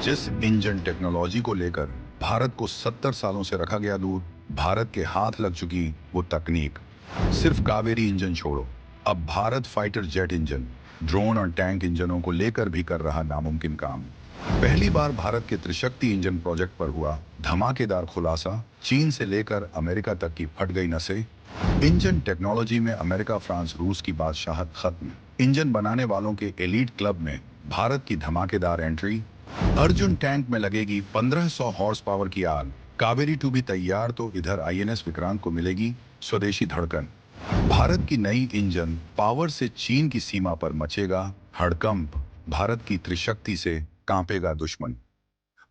जिस engine technology को लेकर भारत को 70 सालों से रखा गया दूर, भारत के हाथ लग चुकी वो तकनीक। सिर्फ कावेरी इंजन छोड़ो, अब Bharat fighter jet engine, drone और टैंक इंजनों को लेकर भी कर रहा नामुमकिन काम। पहली बार भारत के त्रिशक्ति इंजन प्रोजेक्ट पर हुआ धमाकेदार खुलासा। चीन से लेकर अमेरिका तक की फट गई नसें। इंजन टेक्नोलॉजी में अमेरिका, फ्रांस, रूस की बादशाहत खत्म। इंजन बनाने वालों के एलीट क्लब में भारत की धमाकेदार एंट्री। अर्जुन टैंक में लगेगी 1500 हॉर्स पावर की आग। कावेरी 2 भी तैयार, तो इधर आईएनएस विक्रांत को मिलेगी स्वदेशी धड़कन। भारत की नई इंजन पावर से चीन की सीमा पर मचेगा हड़कंप। भारत की त्रिशक्ति से कांपेगा दुश्मन।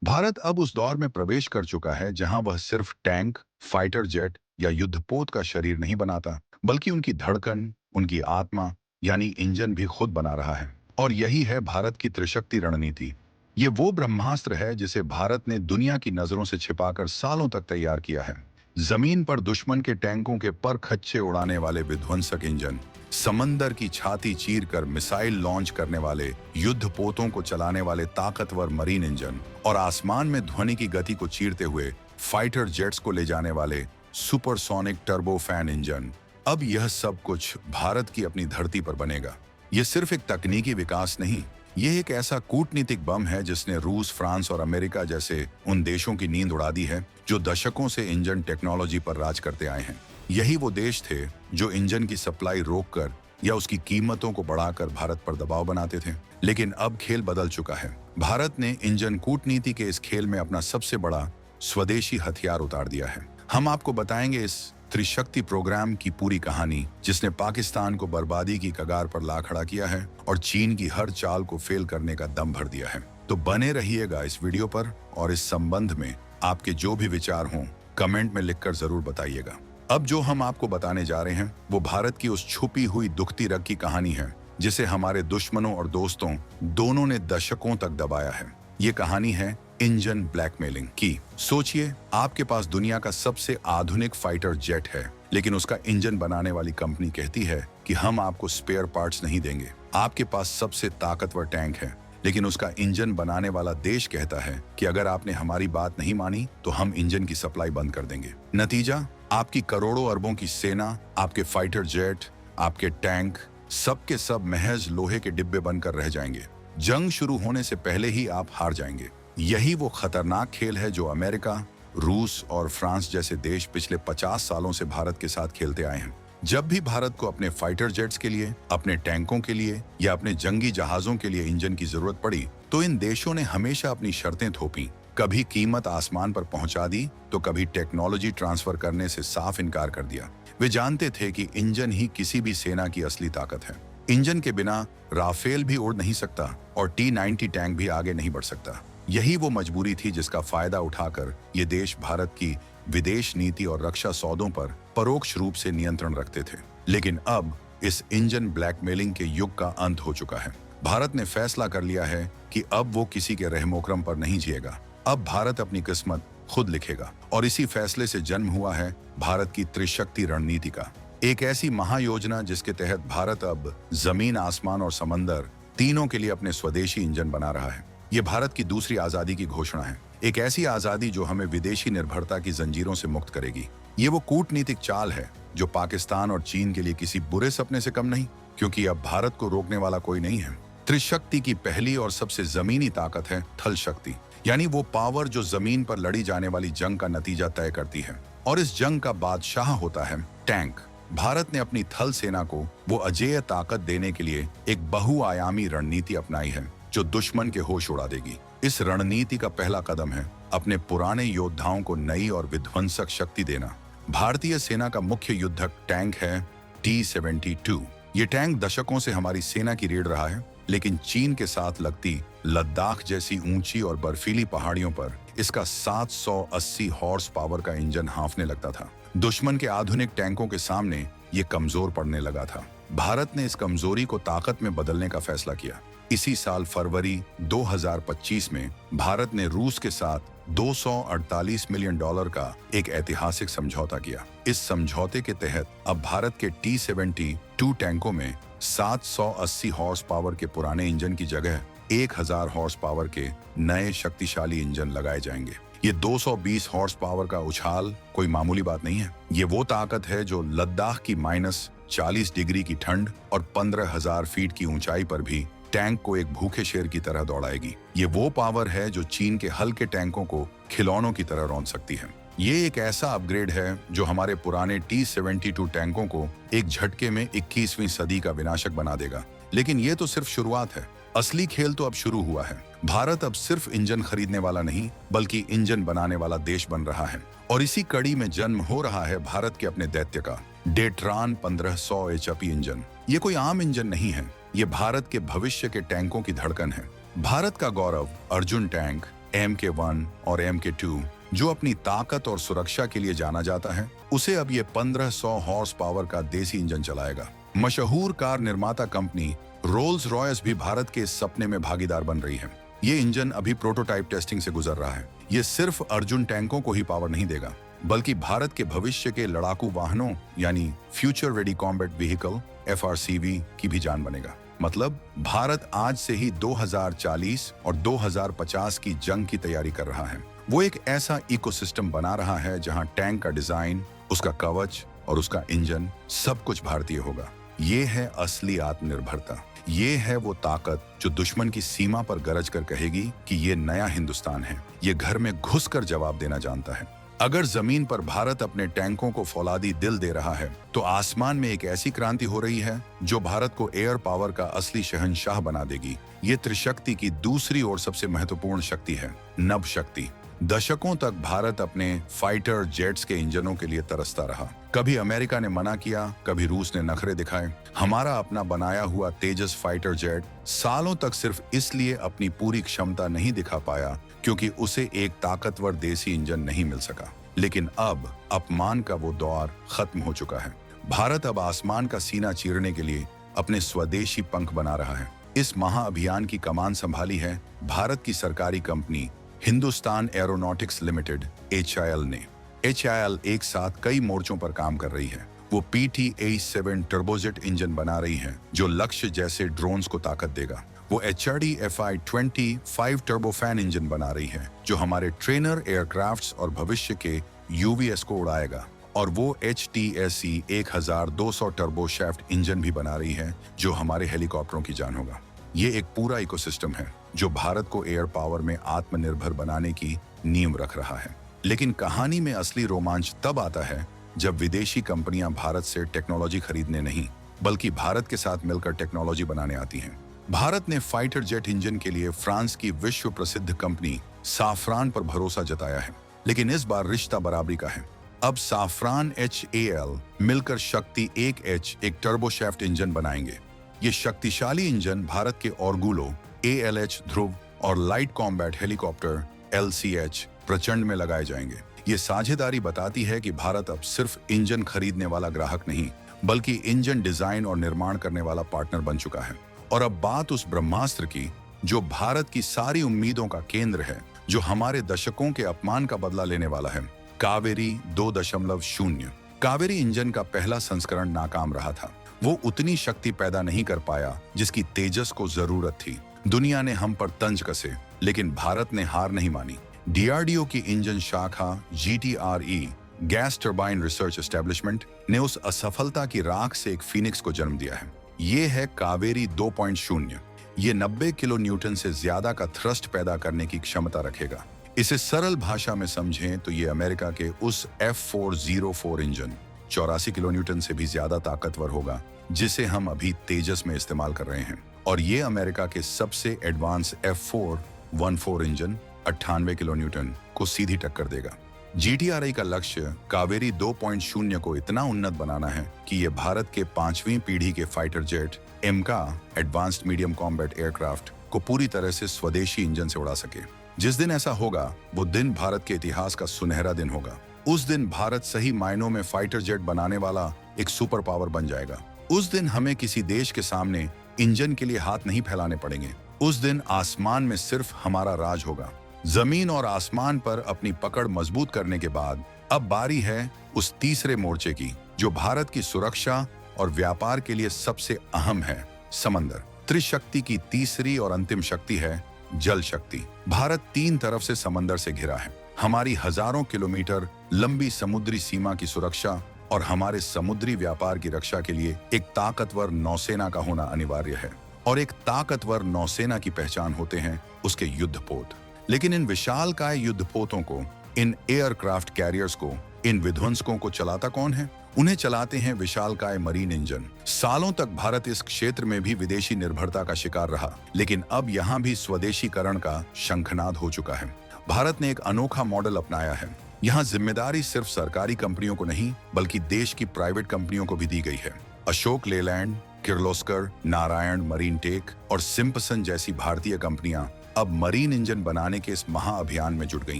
भारत अब उस दौर में प्रवेश कर चुका है जहां वह सिर्फ टैंक, फाइटर जेट या युद्धपोत का शरीर नहीं बनाता, बल्कि उनकी धड़कन, उनकी आत्मा यानी इंजन भी खुद बना रहा है। और यही है भारत की त्रिशक्ति रणनीति। ये वो ब्रह्मास्त्र है जिसे भारत ने दुनिया की नजरों से छिपाकर सालों तक तैयार किया है। जमीन पर दुश्मन के टैंकों के पर खच्चे उड़ाने वाले विध्वंसक इंजन, समंदर की छाती चीरकर मिसाइल लॉन्च करने वाले युद्धपोतों को चलाने वाले ताकतवर मरीन इंजन, और आसमान में ध्वनि की गति को चीरते हुए फाइटर जेट्स को ले जाने वाले सुपरसोनिक टर्बोफैन इंजन। अब यह सब कुछ भारत की अपनी धरती पर बनेगा। यह सिर्फ एक तकनीकी विकास नहीं, यह एक ऐसा कूटनीतिक बम है जिसने रूस, फ्रांस और अमेरिका जैसे उन देशों की नींद उड़ा दी है जो दशकों से इंजन टेक्नोलॉजी पर राज करते आए हैं। यही वो देश थे जो इंजन की सप्लाई रोककर या उसकी कीमतों को बढ़ाकर भारत पर दबाव बनाते थे। लेकिन अब खेल बदल चुका है। भारत ने इंजन कूटनीति के इस खेल में अपना सबसे बड़ा स्वदेशी हथियार उतार दिया है। हम आपको बताएंगे इस त्रिशक्ति प्रोग्राम की पूरी कहानी, जिसने पाकिस्तान को बर्बादी की कगार पर ला खड़ा किया है और चीन की हर चाल को फेल करने का दम भर दिया है। तो बने रहिएगा इस वीडियो पर, और इस संबंध में आपके जो भी विचार हों कमेंट में लिखकर जरूर बताइएगा। अब जो हम आपको बताने जा रहे हैं वो भारत की उस छुपी हुई दुखती रग की कहानी है जिसे हमारे दुश्मनों और दोस्तों दोनों ने दशकों तक दबाया है। ये कहानी है इंजन ब्लैकमेलिंग की। सोचिए, आपके पास दुनिया का सबसे आधुनिक फाइटर जेट है, लेकिन उसका इंजन बनाने वाली कंपनी कहती है कि हम आपको स्पेयर पार्ट्स नहीं देंगे। आपके पास सबसे ताकतवर टैंक है, लेकिन उसका इंजन बनाने वाला देश कहता है कि अगर आपने हमारी बात नहीं मानी तो हम इंजन की सप्लाई बंद कर देंगे। नतीजा, आपकी करोड़ों अरबों की सेना, आपके फाइटर जेट, आपके टैंक, सब के सब महज लोहे के डिब्बे बनकर रह जाएंगे। जंग शुरू होने से पहले ही आप हार जाएंगे। यही वो खतरनाक खेल है जो अमेरिका, रूस और फ्रांस जैसे देश पिछले 50 सालों से भारत के साथ खेलते आए हैं। जब भी भारत को अपने फाइटर जेट्स के लिए, अपने टैंकों के लिए या अपने जंगी जहाजों के लिए इंजन की जरूरत पड़ी, तो इन देशों ने हमेशा अपनी शर्तें थोपी। कभी कीमत आसमान पर पहुंचा दी, तो कभी टेक्नोलॉजी ट्रांसफर करने से साफ इनकार कर दिया। वे जानते थे कि इंजन ही किसी भी सेना की असली ताकत है। इंजन के बिना राफेल भी उड़ नहीं सकता और T-90 टैंक भी आगे नहीं बढ़ सकता। यही वो मजबूरी थी जिसका फायदा उठाकर ये देश भारत की विदेश नीति और रक्षा सौदों पर परोक्ष रूप से नियंत्रण रखते थे। लेकिन अब इस इंजन ब्लैकमेलिंग के युग का अंत हो चुका है। भारत ने फैसला कर लिया है कि अब वो किसी के रहमोकरम पर नहीं जिएगा। अब भारत अपनी किस्मत खुद लिखेगा, और इसी फैसले से जन्म हुआ है भारत की त्रिशक्ति रणनीति का। एक ऐसी महायोजना जिसके तहत भारत अब जमीन, आसमान और समंदर तीनों के लिए अपने स्वदेशी इंजन बना रहा है। ये भारत की दूसरी आजादी की घोषणा है, एक ऐसी आजादी जो हमें विदेशी निर्भरता की जंजीरों से मुक्त करेगी। ये वो कूटनीतिक चाल है जो पाकिस्तान और चीन के लिए किसी बुरे सपने से कम नहीं, क्योंकि अब भारत को रोकने वाला कोई नहीं है। त्रिशक्ति की पहली और सबसे जमीनी ताकत है थल शक्ति, यानी वो पावर जो जमीन पर लड़ी जाने वाली जंग का नतीजा तय करती है। और इस जंग का बादशाह होता है टैंक। भारत ने अपनी थल सेना को वो अजेय ताकत देने के लिए एक बहुआयामी रणनीति अपनाई है जो दुश्मन के होश उड़ा देगी। इस रणनीति का पहला कदम है अपने पुराने योद्धाओं को नई और विध्वंसक शक्ति देना। भारतीय सेना का मुख्य युद्धक टैंक है T-72। ये टैंक दशकों से हमारी सेना की रीढ़ रहा है, लेकिन चीन के साथ लगती लद्दाख जैसी ऊंची और बर्फीली पहाड़ियों पर इसका 780 हॉर्स पावर का इंजन हांफने लगता था। दुश्मन के आधुनिक टैंकों के सामने ये कमजोर पड़ने लगा था। भारत ने इस कमजोरी को ताकत में बदलने का फैसला किया। इसी साल फरवरी 2025 में भारत ने रूस के साथ $248 मिलियन का एक ऐतिहासिक समझौता किया। इस समझौते के तहत अब भारत के T-72 टैंकों में 780 हॉर्स पावर के पुराने इंजन की जगह 1000 हॉर्स पावर के नए शक्तिशाली इंजन लगाए जाएंगे। ये 220 हॉर्स पावर का उछाल कोई मामूली बात नहीं है। ये वो ताकत है जो लद्दाख की -40 डिग्री की ठंड और 15,000 फीट की ऊंचाई पर भी टैंक को एक भूखे शेर की तरह दौड़ाएगी। ये वो पावर है जो चीन के हल्के टैंकों को खिलौनों की तरह रौंद सकती है। ये एक ऐसा अपग्रेड है जो हमारे पुराने T-72 टैंकों को एक झटके में 21वीं सदी का विनाशक बना देगा। लेकिन ये तो सिर्फ शुरुआत है। असली खेल तो अब शुरू हुआ है। भारत अब सिर्फ इंजन खरीदने वाला नहीं, बल्कि इंजन बनाने वाला देश बन रहा है। और इसी कड़ी में जन्म हो रहा है भारत के अपने दैत्य का, डेट्रान 1500 HP इंजन। ये कोई आम इंजन नहीं है, ये भारत के भविष्य के टैंकों की धड़कन है। भारत का गौरव अर्जुन टैंक, MK1 और MK2, जो अपनी ताकत और सुरक्षा के लिए जाना जाता है, उसे अब ये 1500 हॉर्स पावर का देसी इंजन चलाएगा। मशहूर कार निर्माता कंपनी रोल्स रॉयस भी भारत के इस सपने में भागीदार बन रही है। ये इंजन अभी प्रोटोटाइप टेस्टिंग से गुजर रहा है। ये सिर्फ अर्जुन टैंकों को ही पावर नहीं देगा, बल्कि भारत के भविष्य के लड़ाकू वाहनों यानी future ready combat vehicle FRCV की भी जान बनेगा। मतलब भारत आज से ही 2040 और 2050 की जंग की तैयारी कर रहा है। वो एक ऐसा इकोसिस्टम बना रहा है जहां टैंक का डिजाइन, उसका कवच और उसका इंजन सब कुछ भारतीय होगा। ये है असली आत्मनिर्भरता। ये है वो ताकत जो दुश्मन की सीमा पर गरज कर कहेगी कि ये नया हिंदुस्तान है। ये घर में घुसकर जवाब देना जानता है। अगर जमीन पर भारत अपने टैंकों को फौलादी दिल दे रहा है, तो आसमान में एक ऐसी क्रांति हो रही है जो भारत को एयर पावर का असली शहंशाह बना देगी। ये त्रिशक्ति की दूसरी और सबसे महत्वपूर्ण शक्ति है, नभ शक्ति। दशकों तक भारत अपने फाइटर जेट्स के इंजनों के लिए तरसता रहा। कभी अमेरिका ने मना किया, कभी रूस ने नखरे दिखाए। हमारा अपना बनाया हुआ तेजस फाइटर जेट सालों तक सिर्फ इसलिए अपनी पूरी क्षमता नहीं दिखा पाया क्योंकि उसे एक ताकतवर देसी इंजन नहीं मिल सका। लेकिन अब अपमान का वो दौर खत्म हो चुका है। भारत अब आसमान का सीना चीरने के लिए अपने स्वदेशी पंख बना रहा है। इस महाअभियान की कमान संभाली है भारत की सरकारी company Hindustan aeronautics limited HIL ने। HIL एक साथ कई मोर्चों पर काम कर रही है। वो PT-AE7 टर्बोजेट इंजन बना रही है जो लक्ष्य जैसे ड्रोन्स को ताकत देगा। वो HRD FI-25 टर्बोफैन इंजन बना रही है जो हमारे ट्रेनर एयरक्राफ्ट्स और भविष्य के UVS को उड़ाएगा। और वो HTSE 1200 टर्बोशैफ्ट इंजन भी बना रही है जो हमारे हेलीकॉप्टरों की जान होगा। ये एक पूरा इकोसिस्टम है जो भारत को एयर पावर में आत्मनिर्भर बनाने की नींव रख रहा है। लेकिन कहानी में असली रोमांच तब आता है जब विदेशी कंपनियां भारत से टेक्नोलॉजी खरीदने नहीं, बल्कि भारत के साथ मिलकर टेक्नोलॉजी बनाने आती हैं। भारत ने फाइटर जेट इंजन के लिए फ्रांस की विश्व प्रसिद्ध कंपनी साफरान पर भरोसा जताया है। लेकिन इस बार रिश्ता बराबरी का है। अब साफरान HAL मिलकर शक्ति 1H एक टर्बोशैफ्ट इंजन बनाएंगे। ये शक्तिशाली इंजन भारत के ऑर्गुलो ALH ध्रुव और लाइट कॉम्बैट हेलीकॉप्टर LCH प्रचंड में लगाए जाएंगे। ये साझेदारी बताती है कि भारत अब सिर्फ इंजन खरीदने वाला ग्राहक नहीं, बल्कि इंजन डिजाइन और निर्माण करने वाला पार्टनर बन चुका है। और अब बात उस ब्रह्मास्त्र की जो भारत की सारी उम्मीदों का केंद्र है, जो हमारे दशकों के अपमान का बदला लेने वाला है, कावेरी 2.0। कावेरी इंजन का पहला संस्करण नाकाम रहा था। वो उतनी शक्ति पैदा नहीं कर पाया जिसकी तेजस को जरूरत थी। दुनिया ने हम पर तंज कसे, लेकिन भारत ने हार नहीं मानी। DRDO की इंजन शाखा GTRE gas turbine research establishment ने उस असफलता की राख से एक फीनिक्स को जन्म दिया है। ये है कावेरी 2.0। ये 90 किलो न्यूटन से ज्यादा का थ्रस्ट पैदा करने की क्षमता रखेगा। इसे सरल भाषा में समझें तो ये अमेरिका के उस F404 इंजन 84 किलो न्यूटन से भी ज्यादा ताकतवर होगा जिसे हम अभी तेजस में इस्तेमाल कर रहे हैं। और ये अमेरिका के सबसे advance F414 engine 98 kilo Newton को सीधी टक्कर देगा। GTRI का लक्ष्य कावेरी 2.0 को इतना उन्नत बनाना है कि ये भारत के 5वीं पीढ़ी के fighter jet MK advanced medium combat aircraft को पूरी तरह से स्वदेशी इंजन से उड़ा सके। जिस दिन ऐसा होगा वो दिन भारत के इतिहास का सुनहरा दिन होगा। उस दिन भारत सही मायनों में फाइटर जेट बनाने वाला एक सुपर पावर बन जाएगा। उस दिन हमें किसी देश के सामने इंजन के लिए हाथ नहीं फैलाने पड़ेंगे। उस दिन आसमान में सिर्फ हमारा राज होगा। जमीन और आसमान पर अपनी पकड़ मजबूत करने के बाद अब बारी है उस तीसरे मोर्चे की जो भारत की सुरक्षा और व्यापार के लिए सबसे अहम है, समंदर। त्रिशक्ति की तीसरी और अंतिम शक्ति है जल शक्ति। भारत 3 तरफ से समंदर से घिरा है। हमारी हजारों किलोमीटर लंबी समुद्री सीमा की सुरक्षा और हमारे समुद्री व्यापार की रक्षा के लिए एक ताकतवर नौसेना का होना अनिवार्य है। और एक ताकतवर नौसेना की पहचान होते हैं उसके युद्धपोत। लेकिन इन विशालकाय युद्धपोतों को, इन एयरक्राफ्ट कैरियर्स को, इन विध्वंसकों को चलाता कौन है? उन्हें चलाते हैं विशालकाय मरीन इंजन। सालों तक भारत इस क्षेत्र में भी विदेशी निर्भरता का शिकार रहा, लेकिन अब यहाँ भी स्वदेशीकरण का शंखनाद हो चुका है। भारत ने एक अनोखा मॉडल अपनाया है। यहाँ जिम्मेदारी सिर्फ सरकारी कंपनियों को नहीं, बल्कि देश की प्राइवेट कंपनियों को भी दी गई है। अशोक लेलैंड, किर्लोस्कर, नारायण मरीन टेक और सिम्पसन जैसी भारतीय कंपनियां अब मरीन इंजन बनाने के इस महाअभियान में जुट गई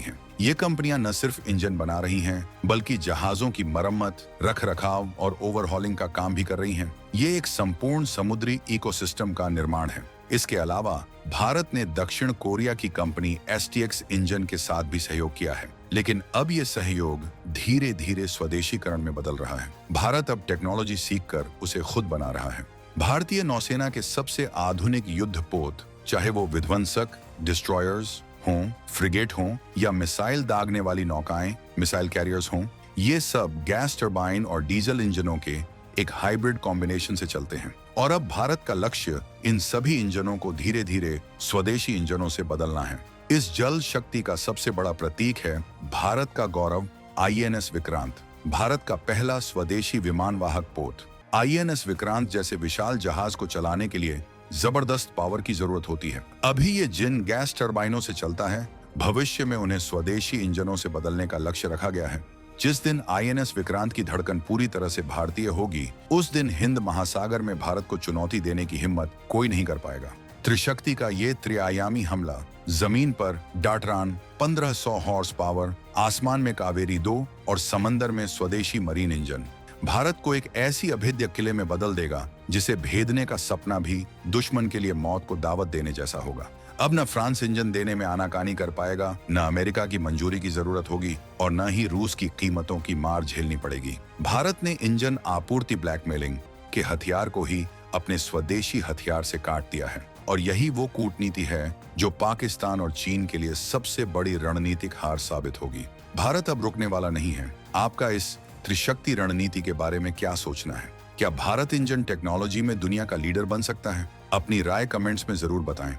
हैं। ये कंपनियां न सिर्फ इंजन बना रही हैं, बल्कि जहाजों की मरम्मत, रखरखाव और ओवरहॉलिंग का काम भी कर रही हैं। ये एक संपूर्ण समुद्री इकोसिस्टम का निर्माण है। इसके अलावा भारत ने दक्षिण कोरिया की कंपनी STX इंजन के साथ भी सहयोग किया है। लेकिन अब ये सहयोग धीरे धीरे स्वदेशीकरण में बदल रहा है। भारत अब टेक्नोलॉजी सीखकर उसे खुद बना रहा है। भारतीय नौसेना के सबसे आधुनिक युद्धपोत, चाहे वो विध्वंसक, डिस्ट्रॉयर्स हों, फ्रिगेट हों या मिसाइल दागने वाली नौकाएं, मिसाइल कैरियर्स हों, ये सब गैस टरबाइन और डीजल इंजनों के एक हाइब्रिड कॉम्बिनेशन से चलते हैं। और अब भारत का लक्ष्य इन सभी इंजनों को धीरे धीरे स्वदेशी इंजनों से बदलना है। इस जल शक्ति का सबसे बड़ा प्रतीक है भारत का गौरव INS विक्रांत, भारत का पहला स्वदेशी विमानवाहक पोत। INS विक्रांत जैसे विशाल जहाज को चलाने के लिए जबरदस्त पावर की जरूरत होती है। अभी ये जिन गैस टरबाइनों से चलता है, भविष्य में उन्हें स्वदेशी इंजनों से बदलने का लक्ष्य रखा गया है। जिस दिन INS विक्रांत की धड़कन पूरी तरह से भारतीय होगी, उस दिन हिंद महासागर में भारत को चुनौती देने की हिम्मत कोई नहीं कर पाएगा। त्रिशक्ति का ये त्रिआयामी हमला, जमीन पर डाटरान 1500 हॉर्स पावर, आसमान में कावेरी 2 और समंदर में स्वदेशी मरीन इंजन, भारत को एक ऐसी अभेद्य किले में बदल देगा जिसे भेदने का सपना भी दुश्मन के लिए मौत को दावत देने जैसा होगा। अब न फ्रांस इंजन देने में आनाकानी कर पाएगा, न अमेरिका की मंजूरी की जरूरत होगी और न ही रूस की कीमतों की मार झेलनी पड़ेगी। भारत ने इंजन आपूर्ति ब्लैकमेलिंग के हथियार को ही अपने स्वदेशी हथियार से काट दिया है। और यही वो कूटनीति है जो पाकिस्तान और चीन के लिए सबसे बड़ी रणनीतिक हार साबित होगी। भारत अब रुकने वाला नहीं है। आपका इस त्रिशक्ति रणनीति के बारे में क्या सोचना है? क्या भारत इंजन टेक्नोलॉजी में दुनिया का लीडर बन सकता है? अपनी राय कमेंट्स में जरूर बताएं।